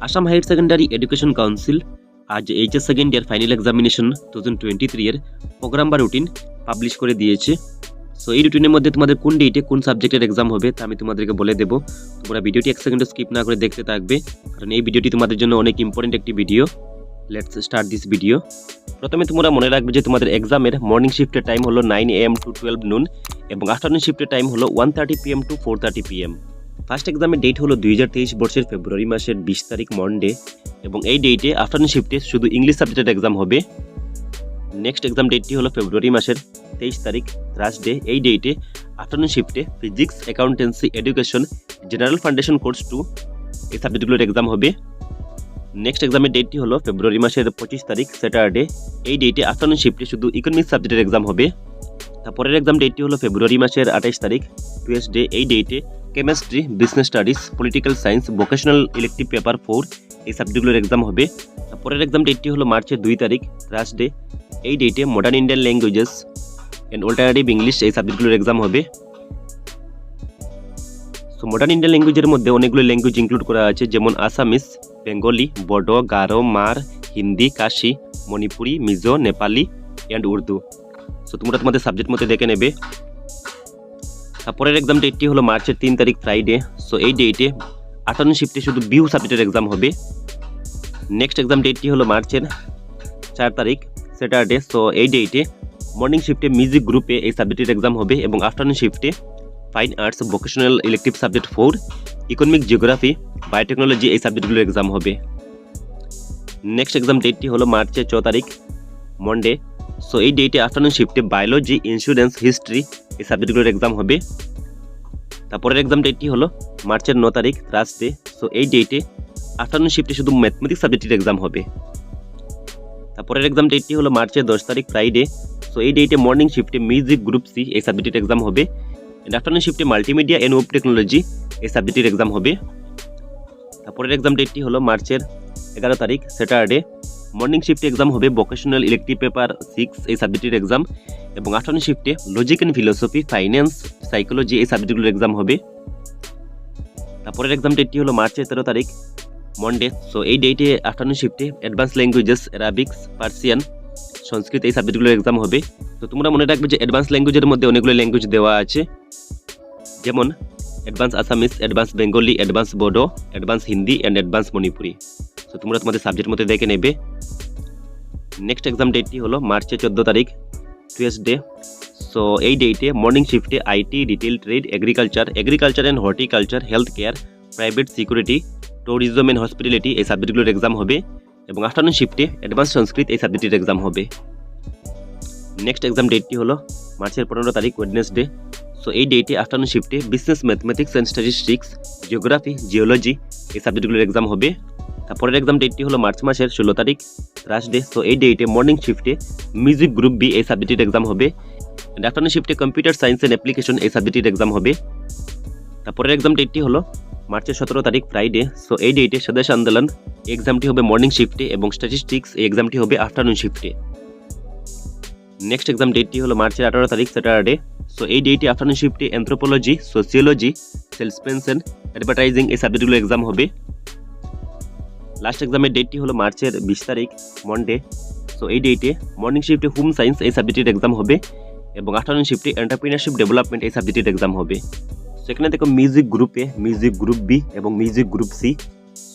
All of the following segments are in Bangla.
Assam higher secondary education council আজ HS second year final examination 2023 এর প্রোগ্রাম বা রুটিন পাবলিশ করে দিয়েছে। সো এই রুটিনের মধ্যে তোমাদের কোন ডেটে কোন সাবজেক্টের এক্সাম হবে তা আমি তোমাদেরকে বলে দেবো। তোমরা ভিডিওটি এক সেকেন্ডও স্কিপ না করে দেখতে থাকবে, কারণ এই ভিডিওটি তোমাদের জন্য অনেক ইম্পর্টেন্ট একটি video. Let's start this video. প্রথমে তোমরা মনে রাখবে যে তোমাদের এক্সামের মর্নিং শিফটের টাইম হলো 9 AM টু 12 noon এবং আফটারনুন শিফটের টাইম হলো 1:30 PM টু 4:30 PM। ফার্স্ট এক্সামের ডেট হলো 2023 বর্ষের ফেব্রুয়ারি মাসের 20 তারিখ মন্ডে, এবং এই ডেটে আফটারনুন শিফটে শুধু ইংলিশ সাবজেক্টের এক্সাম হবে। নেক্সট এক্সাম ডেটটি হলো ফেব্রুয়ারি মাসের 23 তারিখ থার্সডে। এই ডেটে আফটারনুন শিফটে physics, accountancy, education, general foundation course 2 এই সাবজেক্টগুলোর এক্সাম হবে। নেক্সট এক্সামের ডেটটি হলো ফেব্রুয়ারি মাসের 25 তারিখ স্যাটারডে। এই ডেটে আফটারনুন শিফটে শুধু ইকোনমিক্স সাবজেক্টের এক্সাম হবে। তারপরের এক্সাম ডেটটি হলো ফেব্রুয়ারি মাসের 28 তারিখ টুয়েসডে। এই ডেটে chemistry, business studies, political science, vocational elective paper 4 এই সাবজেক্টগুলোর এক্সাম হবে। তারপরের এক্সাম ডেটটি হলো মার্চের 2 তারিখ থার্সডে। এই ডেটে modern Indian languages and alternative English এই সাবজেক্টগুলোর এক্সাম হবে। সো মডার্ন ইন্ডিয়ান ল্যাঙ্গুয়েজের মধ্যে অনেকগুলো ল্যাঙ্গুয়েজ ইনক্লুড করা আছে, যেমন আসামিস, বেঙ্গলি, বড়ো, গারো, মার, হিন্দি, কাশি, মণিপুরি, মিজো, নেপালি অ্যান্ড উর্দু। সো তোমরা তোমাদের সাবজেক্ট মধ্যে দেখে নেবে। তারপরের এক্সাম ডেটটি হলো মার্চের 3 তারিখ ফ্রাইডে। সো এই ডেটে আফটারনুন শিফটে শুধু বিহু সাবজেক্টের এক্সাম হবে। নেক্সট এক্সাম ডেটটি হলো মার্চের 4 তারিখ স্যাটারডে। সো এই ডেটে মর্নিং শিফটে মিউজিক গ্রুপে এই সাবজেক্টের এক্সাম হবে, এবং আফটারনুন শিফটে fine arts, vocational elective subject 4, economic, geography, biotechnology এই সাবজেক্টগুলোর এক্সাম হবে। নেক্সট এক্সাম ডেটটি হলো মার্চের 4 তারিখ মন্ডে। সো এই ডেটে আফটারনুন শিফটে বায়োলজি, ইন্স্যুরেন্স, হিস্ট্রি এই সাবজেক্টগুলোর এক্সাম হবে। তারপরের এক্সাম ডেটটি হলো মার্চের 9 তারিখ থার্সডে। সো এই ডেটে আফটারনুন শিফটে শুধু ম্যাথমেটিক্স সাবজেক্টের এক্সাম হবে। তারপরের এক্সাম ডেটটি হলো মার্চের 10 তারিখ ফ্রাইডে। সো এই ডেটে মর্নিং শিফটে মিউজিক গ্রুপ সি এই সাবজেক্টের এক্সাম হবে, এন্ড আফটারনুন শিফটে মাল্টিমিডিয়া অ্যান্ড ওয়েব টেকনোলজি এই সাবজেক্টের এক্সাম হবে। তারপরের এক্সাম ডেটটি হলো মার্চের 11 তারিখ স্যাটারডে। মর্নিং শিফটে এক্সাম হবে ভোকেশনাল ইলেকটিভ পেপার 6 এই সাবজেক্টের এক্সাম, এবং আফটারনুন শিফটে logic and philosophy, finance, psychology এই সাবজেক্টগুলোর এক্সাম হবে। তারপরের এক্সাম ডেটটি হলো মার্চের 13 তারিখ মন্ডে। সো এই ডেটে আফটারনুন শিফটে অ্যাডভান্স ল্যাঙ্গুয়েজেস, অ্যারাবিক্স, পার্সিয়ান, সংস্কৃত এই সাবজেক্টগুলোর এক্সাম হবে। তো তোমরা মনে রাখবে যে অ্যাডভান্স ল্যাঙ্গুয়েজের মধ্যে অনেকগুলো ল্যাঙ্গুয়েজ দেওয়া আছে, যেমন advance Assamese, advance Bengali, advance Bodo, advance Hindi and advance Manipuri. So তোমরা তোমাদের সাবজেক্ট মধ্যে দেখে নেবে। নেক্সট এক্সাম ডেটটি হলো মার্চের 14 তারিখ টুয়েসডে। সো এই ডেটে মর্নিং শিফটে IT, retail, trade, agriculture and horticulture, health care, private security, tourism and hospitality এই সাবজেক্টগুলোর এক্সাম হবে, এবং আফটারনুন শিফটে অ্যাডভান্স সংস্কৃত এই সাবজেক্টের এক্সাম হবে। নেক্সট এক্সাম ডেটটি হলো মার্চের 15 তারিখ ওয়েডনেসডে। সো এই ডেটে আফটারনুন শিফটে business, mathematics and statistics, geography, geology এই সাবজেক্টগুলোর এক্সাম হবে। তারপরের এক্সাম ডেটটি হলো মার্চ মাসের 16 তারিখ থার্সডে। সো এই ডেটে মর্নিং শিফটে মিউজিক গ্রুপ বি এই সাবজেক্টের এক্সাম হবে, অ্যান্ড আফটারনুন শিফটে কম্পিউটার সায়েন্স অ্যান্ড অ্যাপ্লিকেশন এই সাবজেক্টের এক্সাম হবে। তারপরের এক্সাম ডেটটি হলো মার্চের 17 তারিখ ফ্রাইডে। সো এই ডেটে স্বদেশ আন্দোলন এই এক্সামটি হবে মর্নিং শিফটে, এবং স্ট্যাটিস্টিক্স এই এক্সামটি হবে আফটারনুন শিফটে। নেক্সট এক্সাম ডেটটি হলো মার্চের 18 তারিখ স্যাটারডে। সো এই ডেটে আফটারনুন শিফটে অ্যানথ্রোপোলজি, সোসিওলজি, সেলসম্যানশিপ, অ্যাডভার্টাইজিং এই সাবজেক্টগুলো এক্সাম হবে। লাস্ট এক্সামের ডেটটি হলো মার্চের 20 তারিখ মন্ডে। সো এই ডেটে মর্নিং শিফটে হোম সায়েন্স এই সাবজেক্টের এক্সাম হবে, এবং আফটারনুন শিফটে এন্টারপ্রিনারশিপ ডেভেলপমেন্ট এই সাবজেক্টের এক্সাম হবে। সেখানে দেখো মিউজিক গ্রুপে মিউজিক গ্রুপ বি এবং মিউজিক গ্রুপ সি।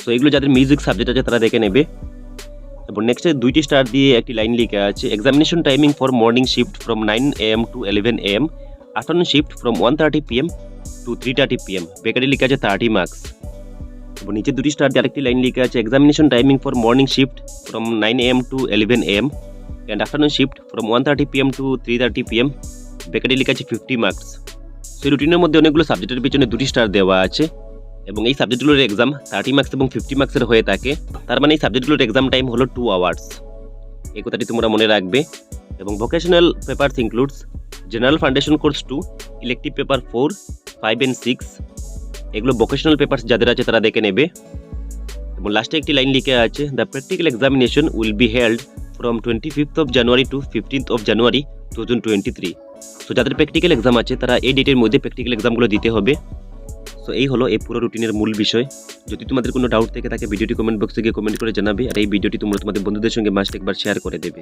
সো এগুলো যাদের মিউজিক সাবজেক্ট আছে তারা দেখে নেবে। এবং নেক্সটে 2টি স্টার দিয়ে একটি লাইন লিখা আছে, examination timing for morning shift from 9 AM to 11 AM, afternoon shift from 1:30 PM to 3:30 PM। বেকারি লিখা আছে 30 মার্কস। এবং নিচে 2টি স্টার দিয়ে আরেকটি লাইন লিখা আছে, examination timing for morning shift from 9 AM to 11 AM and afternoon shift from 1:30 PM to 3:30 PM। বেকারি লিখা আছে 50 মার্কস। সেই রুটিনের মধ্যে অনেকগুলো সাবজেক্টের পিছনে 2টি স্টার দেওয়া আছে, এবং এই সাবজেক্টগুলোর এক্সাম 30 মার্কস এবং 50 মার্কসের হয়ে থাকে। তার মানে এই সাবজেক্টগুলোর এক্সাম টাইম হলো 2 আওয়ার্স। এই কথাটি তোমরা মনে রাখবে। এবং vocational papers includes general foundation course 2, elective paper 4, 5 and 6 এগুলো ভোকেশনাল পেপারস যাদের আছে তারা দেখে নেবে। এবং লাস্টে একটি লাইন লিখে আছে, the practical examination will be held from 25th of January to 15th of January 2023। So যাদের প্র্যাকটিক্যাল এক্সাম আছে তারা এই ডেটের মধ্যে প্র্যাকটিক্যাল এক্সামগুলো দিতে হবে। সো এই হলো এই পুরো রুটিনের মূল বিষয়। যদি তোমাদের কোনো ডাউট থেকে থাকে ভিডিওটি কমেন্ট বক্সে গিয়ে কমেন্ট করে জানাবে, আর এই ভিডিওটি তোমরা তোমাদের বন্ধুদের সঙ্গে মাস্ট একবার শেয়ার করে দেবে।